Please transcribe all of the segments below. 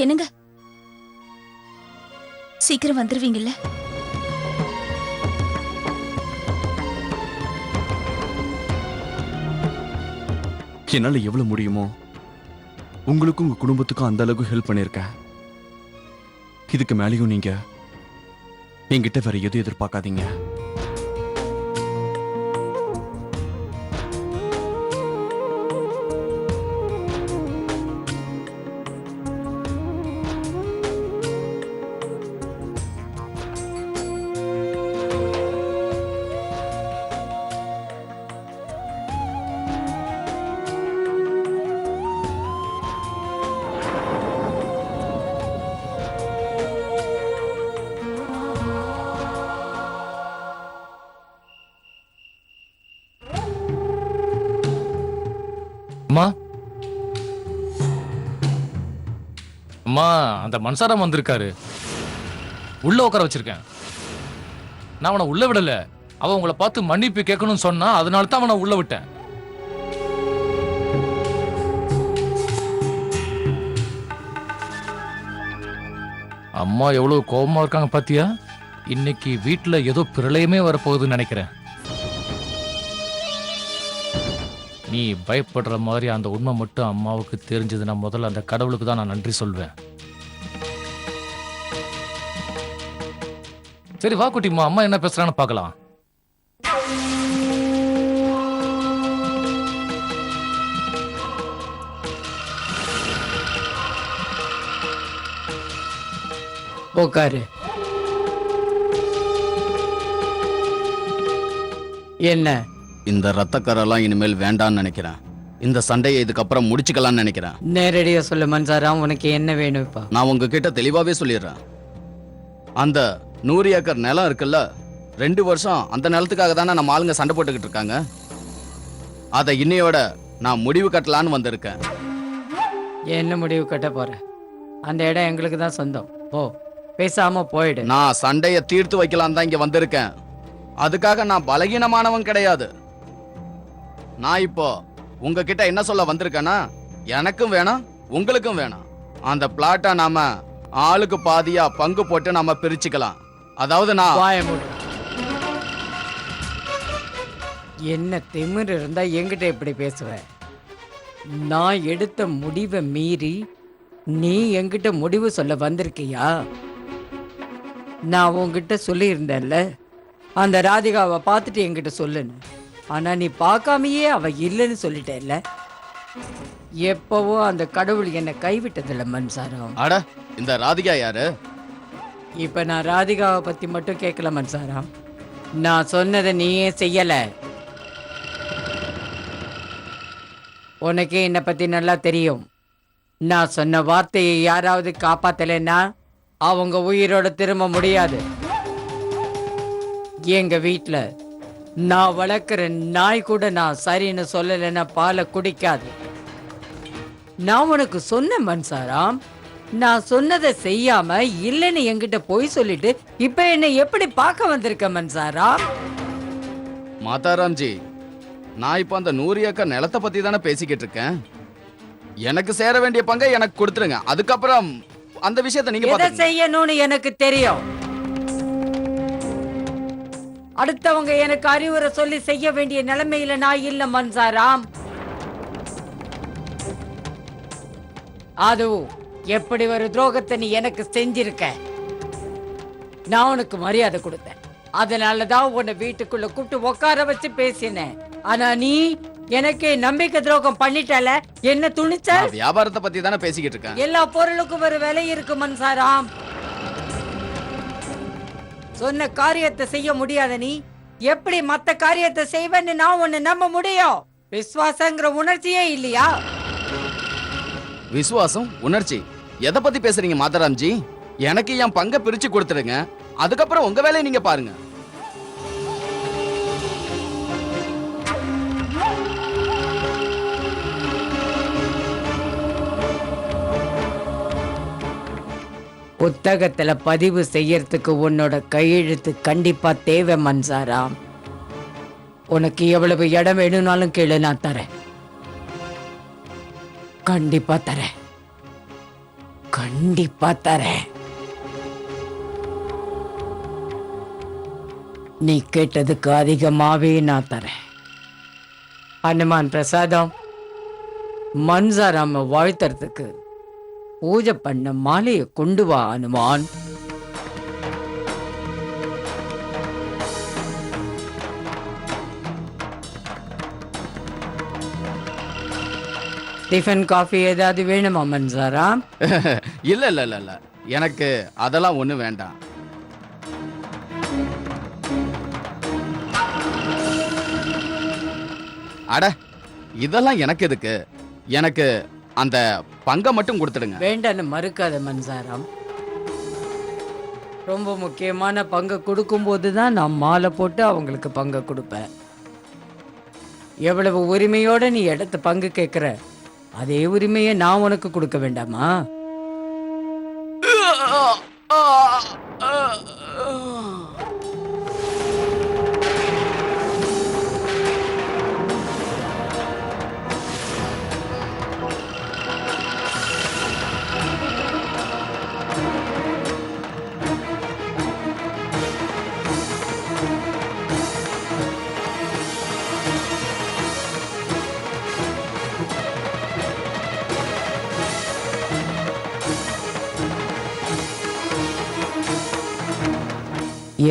என்னங்க, சீக்கிரம் வந்துருவீங்கல்ல? என்னால எவ்வளவு முடியுமோ உங்களுக்கும் உங்க குடும்பத்துக்கும் அந்த அளவுக்கு ஹெல்ப் பண்ணிருக்கேன். இதுக்கு மேலேயும் நீங்க என்கிட்ட வேற எதுவும் எதிர்பார்க்காதீங்க. அம்மா, அம்மா, அந்த மன்சாரம் வந்திருக்காரு. உள்ள உட்கார வச்சிருக்கேன். நான் அவனை உள்ள விடல. அவன் உங்களை பார்த்து மன்னிப்பு கேட்கணும்னு சொன்னா, அதனால தான் அவனை உள்ள விட்டேன். அம்மா எவ்வளவு கோபமா இருக்காங்க பாத்தியா? இன்னைக்கு வீட்டுல ஏதோ பிரளயமே வரப்போகுதுன்னு நினைக்கிறேன். நீ பயப்படுற மாதிரி அந்த உண்மை மட்டும் அம்மாவுக்கு தெரிஞ்சதுன்னா முதல்ல அந்த கடவுளுக்கு தான் நான் நன்றி சொல்வேன். சரி வா குட்டிம்மா, அம்மா என்ன பேசுறான்னு பார்க்கலாம். உட்காரு. என்ன? இந்த ரத்தக்கரெல்லாம் இனிமேல் வேண்டான்னு நினைக்கிறேன். இந்த சண்டையை இதுக்கப்புறம் முடிச்சுக்கலாம்னு நினைக்கிறேன். நேரடியா சொல்ல மன்சாராம், உனக்கு என்ன வேணும் இப்ப? நான் உங்ககிட்ட தெளிவாவே சொல்லிடுறேன். அந்த 100 ஏக்கர் நிலம் இருக்குல்ல, 2 வருஷம் அந்த நிலத்துக்காக தானே நம்ம ஆளுங்க சண்டை போட்டுக்கிட்டு இருக்காங்க. அதை இன்னையோட நான் முடிவு கட்டலான்னு வந்திருக்கேன். என்ன முடிவு கட்ட போற? அந்த இடம் எங்களுக்கு தான் சொந்தம். ஓ, பேசாம போயிடு. நான் சண்டையை தீர்த்து வைக்கலாம் தான் இங்க வந்திருக்கேன். அதுக்காக நான் பலகீனமானவன் கிடையாது. நான் இப்போ உங்ககிட்ட என்ன சொல்ல வந்திருக்கேன்னா, எனக்கும் வேணாம் உங்களுக்கும் வேணாம். அந்த பிளாட்டை நாம ஆளுக்கு பாதியா பங்கு போட்டு நாம பிரிச்சுக்கலாம். அதாவது நான் வாய மூடு. என்ன திமிரு இருந்தா என்கிட்ட இப்படி பேசுவ? நான் எடுத்த முடிவை மீறி நீ என்கிட்ட முடிவு சொல்ல வந்திருக்கியா? நான் உன்கிட்ட சொல்லியிருந்தேன்ல, அந்த ராதிகாவை பார்த்துட்டு என்கிட்ட சொல்லுன்னு. ஆனா நீ பார்க்காமையே அவ இல்லைன்னு சொல்லிட்டேல்ல. எப்பவோ அந்த கடவுள் என்னை கைவிட்டதில்ல மன்சாரம். அட, இந்த ராதிகா யாரு? இப்ப நான் ராதிகாவை பத்தி மட்டும் கேட்கல மன்சாரம். நான் சொன்னதை நீயே செய்யல. உனக்கே என்னை பத்தி நல்லா தெரியும். நான் சொன்ன வார்த்தையை யாராவது காப்பாத்தலைன்னா அவங்க உயிரோட திரும்ப முடியாது. எங்க வீட்டுல நான் வளர்க்குற நாய் கூட நான் சரின்னு சொல்லலைன்னா பாலை குடிக்காது. நான் உனக்கு சொன்ன மன்சாராம், நான் சொன்னதை செய்யாம இல்லைன்னு என்கிட்ட போய் சொல்லிட்டு இப்ப என்ன எப்படி பார்க்க வந்திருக்க மன்சாராம்? மாதாராம்ஜி, நான் இப்போ அந்த 100 ஏக்கர் நிலத்தை பத்தி தானே பேசிக்கிட்டு இருக்கேன். எனக்கு சேர வேண்டிய பங்கை எனக்கு கொடுத்துருங்க. அதுக்கப்புறம் அந்த விஷயத்தை நீங்க எதை செய்யணும்னு எனக்கு தெரியும். அடுத்தவங்க எனக்கு அறிவுரை சொல்லி செய்ய வேண்டிய நிலைமையில நான் இல்ல மன்சாராம். அதுவும் எப்படி ஒரு துரோகத்தை நீ எனக்கு செஞ்சிருக்க. நான் உனக்கு மரியாதை கொடுத்தேன். அதனாலதான் உன்னை வீட்டுக்குள்ள கூப்பிட்டு உட்கார வச்சு பேசினேன். ஆனா நீ எனக்கு நம்பிக்கை துரோகம் பண்ணிட்டல. என்ன துணிச்ச? வியாபாரத்தை பத்தி தானே பேசிக்கிட்டு இருக்கேன். எல்லா பொருளுக்கும் ஒரு விலை இருக்கு மன்சாராம். சொன்ன காரியத்தை செய்ய முடியாத நீ எப்படி மத்த காரியத்தை செய்வேன்னு நான் உன்னை நம்ப முடியும்? விசுவாசங்கிற உணர்ச்சியே இல்லையா? விசுவாசம், உணர்ச்சி, எதை பத்தி பேசுறீங்க மாதாராம்ஜி? எனக்கு என் பங்கை பிரிச்சு கொடுத்துருங்க. அதுக்கப்புறம் உங்க வேலையை நீங்க பாருங்க. புத்தகத்துல பதிவு செய்யறதுக்கு உன்னோட கையெழுத்து கண்டிப்பா தேவை மன்சாராம். உனக்கு எவ்வளவு இடம் வேணும்னாலும் கேளு, நான் தரேன். கண்டிப்பா தரேன், கண்டிப்பா தரேன். நீ கேட்டதுக்கு அதிகமாவே நான் தரேன். ஹனுமான் பிரசாதம், மன்சாராம வாழ்த்துறதுக்கு பூஜை பண்ண மாலையை கொண்டு வா ஹனுமான். டிஃபன் காஃபி ஏதாவது வேணுமா மன்சாராம்? இல்ல இல்ல இல்ல இல்ல, எனக்கு அதெல்லாம் ஒண்ணு வேண்டாம். அட, இதெல்லாம் எனக்கு எதுக்கு? எனக்கு அந்த பங்கை மட்டும் கொடுத்துடுங்க. வேண்டான்னு மறுக்காத மன்சாராம். ரொம்ப முக்கியமான பங்கை கொடுக்கும்போது தான் நான் மாலை போட்டு அவங்களுக்கு பங்கை கொடுப்பேன். எவ்வளவு உரிமையோட நீ இடத்த பங்கு கேட்குற, அதே உரிமையை நான் உனக்கு கொடுக்க வேண்டாமா?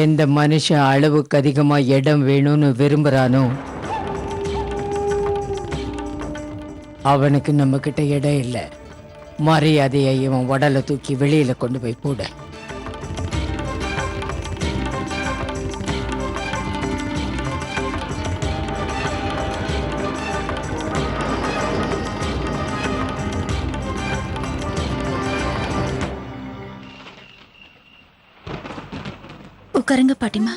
எந்த மனுஷன் அளவுக்கு அதிகமா இடம் வேணும்னு விரும்புறானோ அவனுக்கு நம்ம கிட்ட இடம் இல்லை. மரியாதையை இவன் உடலை தூக்கி வெளியில கொண்டு போய் போட. உட்காருங்க பாட்டிமா.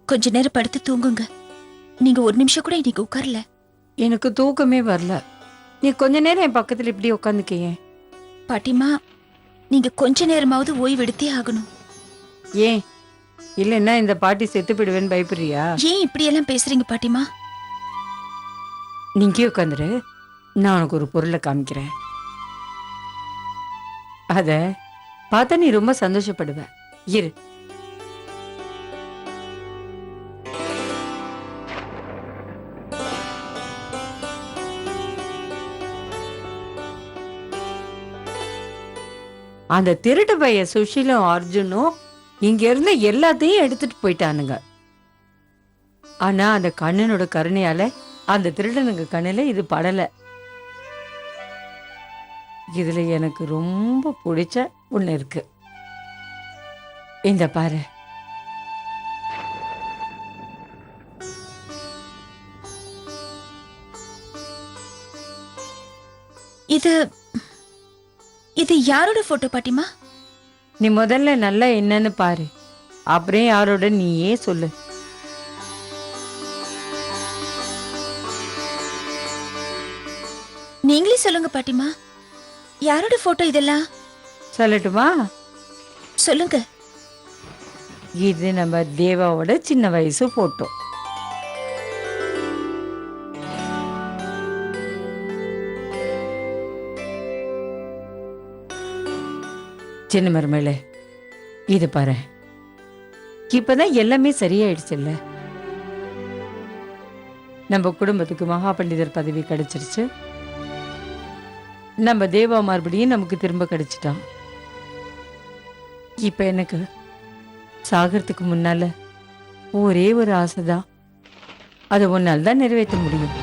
கொஞ்ச நேரம் படுத்து தூங்குங்க. நீங்க ஒரு நிமிஷம் கூட இன்னைக்கு உட்காரல. எனக்கு தூக்கமே வரல. நீ கொஞ்ச நேரம் என் பக்கத்துல இப்படி உட்காந்துக்கிய. பாட்டிமா, நீங்க கொஞ்ச நேரமாவது ஓய்வு எடுத்தே ஆகணும். ஏன் இல்லைன்னா இந்த பாட்டி செத்து போயிடுவேன்னு பயப்படுறியா? ஏன் இப்படி எல்லாம் பேசுறீங்க பாட்டிமா? நீங்க உட்காந்துரு, நான் உனக்கு ஒரு பொருளை காமிக்கிறேன். அத பார்த்தா நீ ரொம்ப சந்தோஷப்படுவ. இரு. அந்த திருட்டு பைய சுஷிலும் அர்ஜுனும் இங்க இருந்த எல்லாத்தையும் எடுத்துட்டு போயிட்டானுங்க. ஆனா அந்த கண்ணனோட கருணையால அந்த திருடனுங்க கண்ணுல இது படல. இதுல எனக்கு ரொம்ப பிடிச்ச ஒண்ணு இருக்கு. இந்த பாரு. இது யாரோட போட்டோ பாட்டிமா? நீ முதல்ல நல்லா என்னன்னு பாரு, அப்புறம் யாரோட நீயே சொல்லு. நீங்களே சொல்லுங்க பாட்டிமா, யாரோட போட்டோ இதெல்லாம்? சொல்லட்டுமா? சொல்லுங்க. இது நம்ம தேவாவோட சின்ன வயசு போட்டோ. சின்ன மருமகளே, இது பாரு. இப்பதான் எல்லாமே சரியாயிடுச்சுல்ல. நம்ம குடும்பத்துக்கு மகா பண்டிதர் பதவி கிடைச்சிருச்சு. நம்ம தேவா மறுபடியும் நமக்கு திரும்ப கிடைச்சிட்டான். இப்ப எனக்கு சாகிறதுக்கு முன்னால ஒரே ஒரு ஆசைதான். அதை உன்னால் தான் நிறைவேற்ற முடியும்.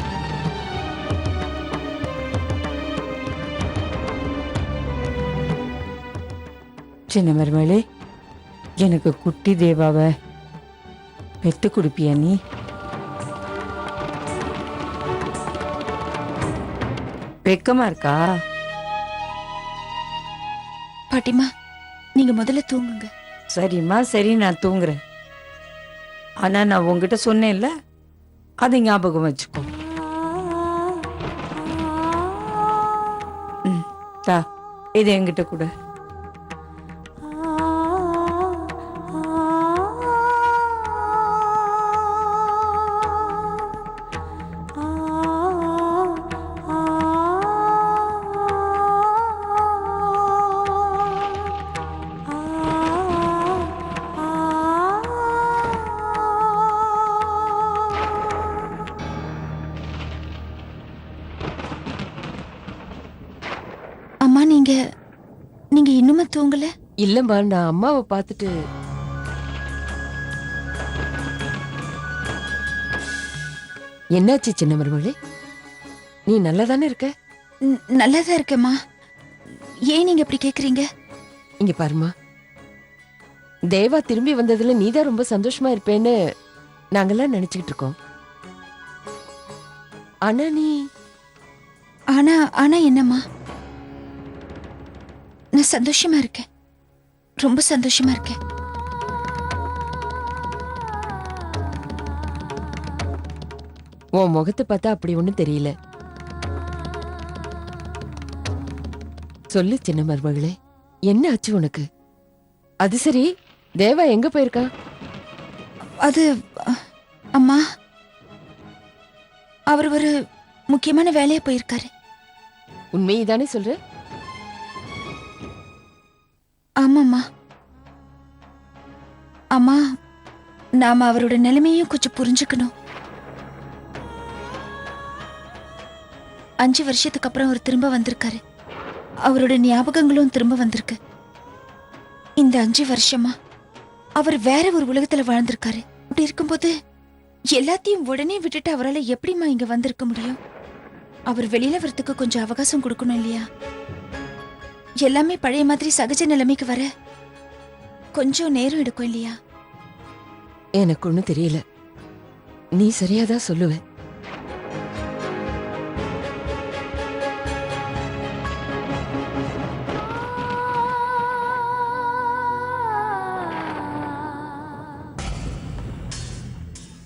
சின்ன மருமகளே, எனக்கு குட்டி தேவாவை பெத்து கொடுப்பியா நீ? வெக்கமா இருக்கா? பாட்டிமா நீங்க முதல்ல தூங்குங்க. சரிம்மா, சரி, நான் தூங்குறேன். ஆனா நான் உங்ககிட்ட சொன்னேன்ல, அதை ஞாபகம் வச்சுக்கோ. தா, இது என்கிட்ட கூட. அம்மா நீங்க இன்னுமா தூங்கல? இல்லம்மா, நான் அம்மாவை பார்த்துட்டு. என்னாச்சு சின்ன மருமகளே? நீ நல்லா தானே இருக்க? நல்லாதான் இருக்கேம்மா. ஏன் நீங்க இப்படி கேக்குறீங்க? இங்க பாருமா, தேவா திரும்பி வந்ததுல நீதான் ரொம்ப சந்தோஷமா இருப்பேன்னு நாங்கெல்லாம் நினைச்சுக்கிட்டு இருக்கோம். ஆனா நீ ஆனா என்னம்மா? நான் சந்தோஷமா இருக்கேன், ரொம்ப சந்தோஷமா இருக்கேன். உன் முகத்தை பார்த்தா அப்படி ஒண்ணும் தெரியல. சொல்லு சின்ன மருமகளே, என்ன ஆச்சு உனக்கு? அது சரி, தேவா எங்க போயிருக்கா? அது அம்மா, அவர் ஒரு முக்கியமான வேலையா போயிருக்காரு. உண்மையை தானே சொல்ற? ஆமாம்மா. அம்மா, நாம அவரோட நிலைமையும் கொஞ்சம் புரிஞ்சுக்கணும். 5 வருஷத்துக்கு அப்புறம் அவர் திரும்ப வந்திருக்காரு. அவரோட ஞாபகங்களும் திரும்ப வந்திருக்கு. இந்த 5 வருஷமா அவர் வேற ஒரு உலகத்துல வாழ்ந்திருக்காரு. அப்படி இருக்கும்போது எல்லாத்தையும் உடனே விட்டுட்டு அவரால் எப்படிம்மா இங்க வந்திருக்க முடியும்? அவர் வெளியில வரத்துக்கு கொஞ்சம் அவகாசம் கொடுக்கணும் இல்லையா? எல்லாமே பழைய மாதிரி சகஜ நிலைமைக்கு வர கொஞ்சம் நேரம் எடுக்கும் இல்லையா? எனக்கு ஒண்ணும் தெரியல. நீ சரியாதான் சொல்லுவ.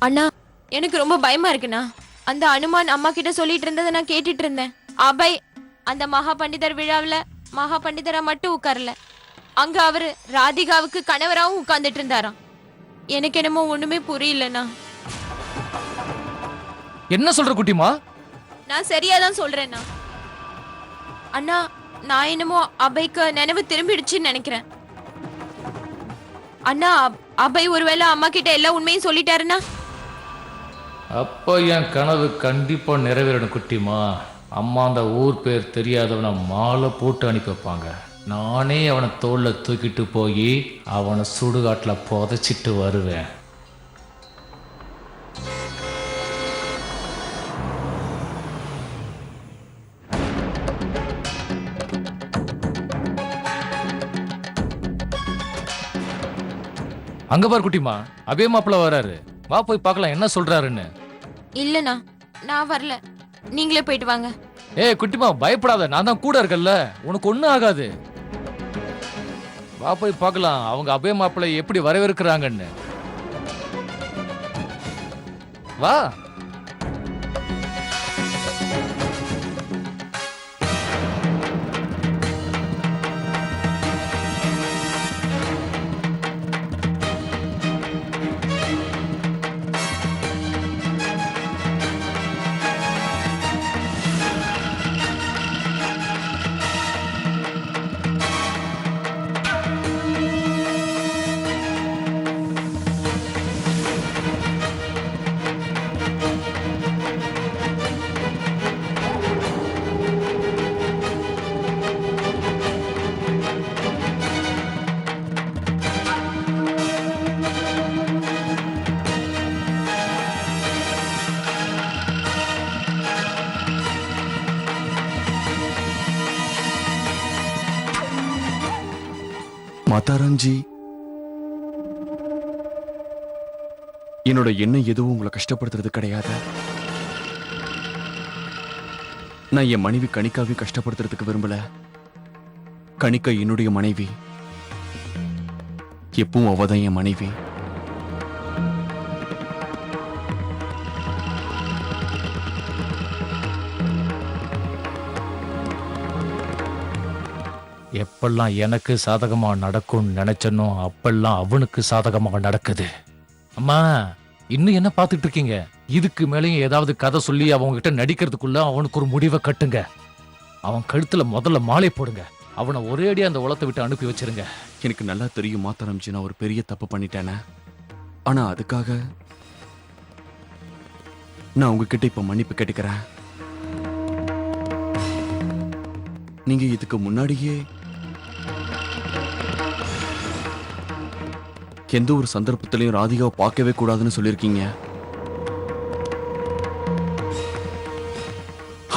அண்ணா, எனக்கு ரொம்ப பயமா இருக்குண்ணா. அந்த அனுமான் அம்மா கிட்ட சொல்லிட்டு இருந்ததை நான் கேட்டுட்டு இருந்தேன். அபய் அந்த மகா பண்டிதர் விழாவில் மகா பண்டிதரா மட்டும் உட்காரல, அங்க அவரு ராதிகாவுக்கு கணவராவும் உட்கார்ந்துட்டு இருந்தாராம். எனக்கு என்னமோ ஒண்ணுமே புரியலண்ணா. என்ன சொல்ற குட்டிமா? நான் சரியாதான் சொல்றேன்னா. அண்ணா, நான் என்னமோ அபய்க்கு நினைவு திரும்பிடுச்சுன்னு நினைக்கிறேன். அண்ணா, அபய் ஒருவேளை அம்மா கிட்ட எல்லா உண்மையும் சொல்லிட்டாருன்னா? அப்போ என் கனவு கண்டிப்பா நிறைவேறணும் குட்டிமா. அம்மா அந்த ஊர் பேர் தெரியாதவனை மாலை போட்டு அனுப்பி வைப்பாங்க. நானே அவனை தோல்ல தூக்கிட்டு போய் அவனை சுடுகாட்டில் புதைச்சிட்டு வருவேன். அங்க பார் குட்டிமா, அபே மாப்பிள்ள வராரு. வா போய் பார்க்கலாம் என்ன சொல்றாருன்னு. இல்லண்ணா, நான் வரல, நீங்களே போயிட்டு வாங்க. ஏய் குட்டிமா, பயப்படாத, நான் தான் கூட இருக்கல்ல, உனக்கு ஒண்ணும் ஆகாது. வா போய் பார்க்கலாம் அவங்க அபே மாப்பிள்ளை எப்படி வரவேற்கிறாங்கன்னு. வா. மாதாராஞ்சி, என்னோட எண்ணம் எதுவும் உங்களை கஷ்டப்படுத்துறது கிடையாது. நான் என் மனைவி கணிக்காவே கஷ்டப்படுத்துறதுக்கு விரும்பல. கணிக்கா என்னுடைய மனைவி. எப்பவும் அவதான் என் மனைவி. எப்பெல்லாம் எனக்கு சாதகமா நடக்கும்னு நினைச்சனோ அப்பெல்லாம் அவனுக்கு சாதகமாக நடக்குது. அம்மா, இன்னும் என்ன பார்த்துட்டு இருக்கீங்க? இதுக்கு மேலேயும் ஏதாவது கதை சொல்லி அவங்ககிட்ட நடிக்கிறதுக்குள்ள அவனுக்கு ஒரு முடிவை கட்டுங்க. அவன் கழுத்துல முதல்ல மாலை போடுங்க. அவனை ஒரே அடியா அந்த உலகத்தை விட்டு அனுப்பி வச்சிருங்க. எனக்கு நல்லா தெரியும் மாத்தாரம்ஜி, நான் ஒரு பெரிய தப்பு பண்ணிட்டேனே. ஆனா அதுக்காக நான் உங்ககிட்ட இப்ப மன்னிப்பு கேட்டுக்கிறேன். நீங்க இதுக்கு முன்னாடியே எந்த ஒரு சந்தர்ப்பத்திலையும் ராதிகாவை பார்க்கவே கூடாதுன்னு சொல்லியிருக்கீங்க.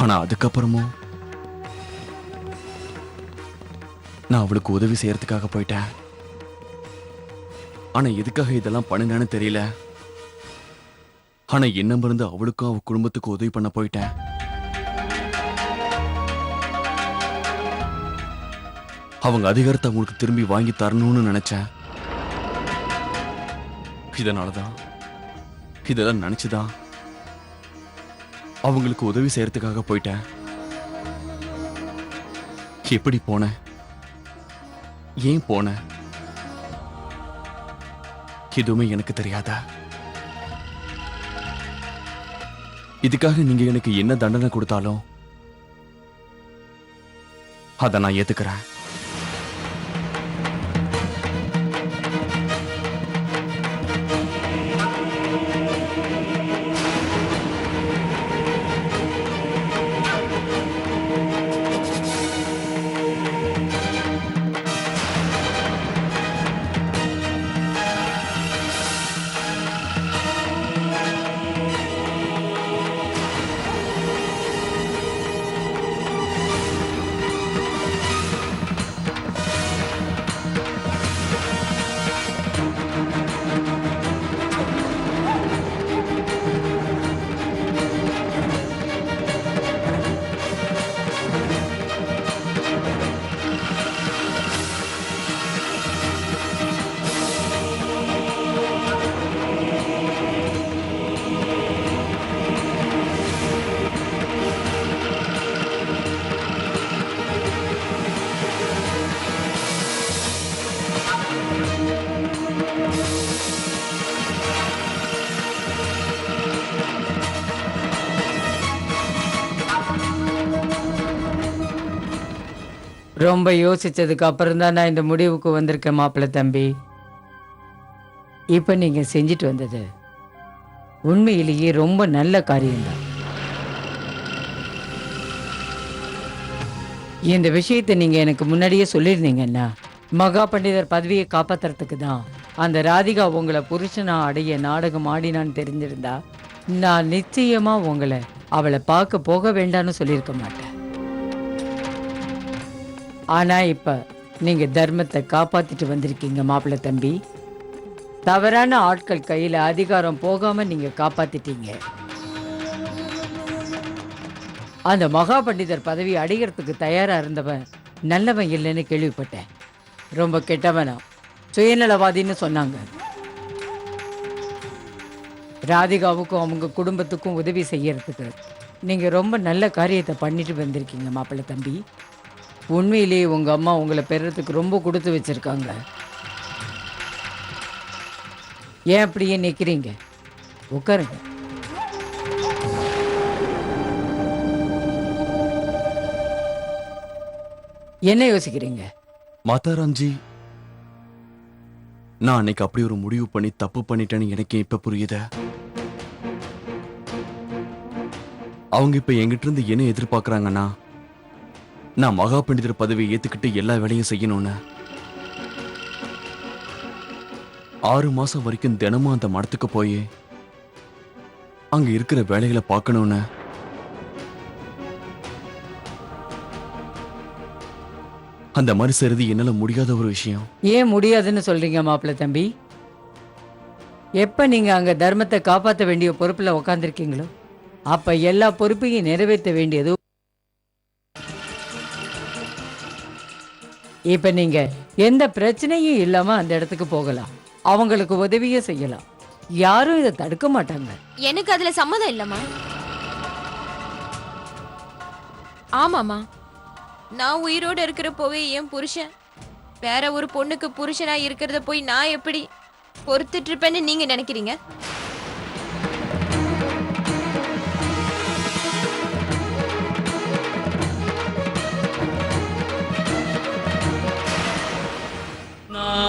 ஆனா அதுக்கப்புறமும் நான் அவளுக்கு உதவி செய்யறதுக்காக போயிட்டேன். ஆனா எதுக்காக இதெல்லாம் பண்ணுனேன்னு தெரியல. ஆனா என்ன இருந்து அவளுக்கும் அவ குடும்பத்துக்கு உதவி பண்ண போயிட்டேன். அவங்க அதிகாரத்தை அவங்களுக்கு திரும்பி வாங்கி தரணும்னு நினைச்சேன். இதெல்லாம் நினைச்சுதான் அவங்களுக்கு உதவி செய்யறதுக்காக போயிட்டேன். எப்படி போனேன், ஏன் போனேன், எதுவுமே எனக்கு தெரியாதா? இதுக்காக நீங்க எனக்கு என்ன தண்டனை கொடுத்தாலும் அதை நான் ஏத்துக்கிறேன். ரொம்ப யோசிச்சதுக்கு அப்புறம் தான் நான் இந்த முடிவுக்கு வந்திருக்கேன் மாப்பிள்ளை தம்பி. இப்போ நீங்க செஞ்சுட்டு வந்தது உண்மையிலேயே ரொம்ப நல்ல காரியம்தான். இந்த விஷயத்தை நீங்க எனக்கு முன்னாடியே சொல்லியிருந்தீங்கன்னா மகா பண்டிதர் பதவியை காப்பாத்துறதுக்கு தான் அந்த ராதிகா உங்களை புருஷனா அடைய நாடகம் ஆடினான்னு தெரிஞ்சிருந்தா நான் நிச்சயமா உங்களை அவளை பார்க்க போக வேண்டாம்னு சொல்லியிருக்க மாட்டேன். ஆனா இப்ப நீங்க தர்மத்தை காப்பாத்திட்டு வந்திருக்கீங்க மாப்பிள்ளை தம்பி. தவறான ஆட்கள் கையில அதிகாரம் போகாம நீங்க காப்பாத்திட்டீங்க. அந்த மகா பண்டிதர் பதவி அடைகிறதுக்கு தயாரா இருந்தவன் நல்லவன் இல்லைன்னு கேள்விப்பட்டேன். ரொம்ப கெட்டவனா சுயநலவாதின்னு சொன்னாங்க. ராதிகாவுக்கும் அவங்க குடும்பத்துக்கும் உதவி செய்யறதுக்கு நீங்க ரொம்ப நல்ல காரியத்தை பண்ணிட்டு வந்திருக்கீங்க மாப்பிள்ளை தம்பி. உண்மையிலேயே உங்க அம்மா உங்களை பெறறதுக்கு ரொம்ப கொடுத்து வச்சிருக்காங்க. ஏன் அப்படியே நிக்கிறீங்க? உட்காருங்க. என்ன யோசிக்கிறீங்க? மாதாராம்ஜி, நான் அன்னைக்கு அப்படி ஒரு முடிவு பண்ணி தப்பு பண்ணிட்டேன்னு எனக்கு இப்ப புரியுது. அவங்க இப்ப என்கிட்ட இருந்து என்ன எதிர்பார்க்கறாங்கன்னா, நான் மகா பண்டிதர் பதவியை ஏத்துக்கிட்டு எல்லா வேலையும் செய்யணும்னு. 6 மாசம் வரைக்கும் தினமும் அந்த மடத்துக்கு போய் அங்க இருக்கிற வேலைகளை பார்க்கணும்னு. அந்த மாதிரி செய்யறது என்னால முடியாத ஒரு விஷயம். ஏன் முடியாதுன்னு சொல்றீங்க மாப்பிள்ளை தம்பி? எப்ப நீங்க அங்க தர்மத்தை காப்பாற்ற வேண்டிய பொறுப்புல உக்காந்துருக்கீங்களோ அப்ப எல்லா பொறுப்பையும் நிறைவேற்ற வேண்டியது இப்ப நீங்க எந்த பிரச்சனையும் இல்லாம அந்த இடத்துக்கு போகலாம், அவங்களுக்கு உதவியும் செய்யலாம். யாரும் இதை தடுக்க மாட்டாங்க. எனக்கு அதுல சம்மதம் இல்லம்மா. ஆமாம்மா, நான் உயிரோட இருக்கிறப்போவே என் புருஷன் வேற ஒரு பொண்ணுக்கு புருஷனா இருக்கிறத போய் நான் எப்படி பொறுத்துட்டு இருப்பேன்னு நீங்க நினைக்கிறீங்க? நான்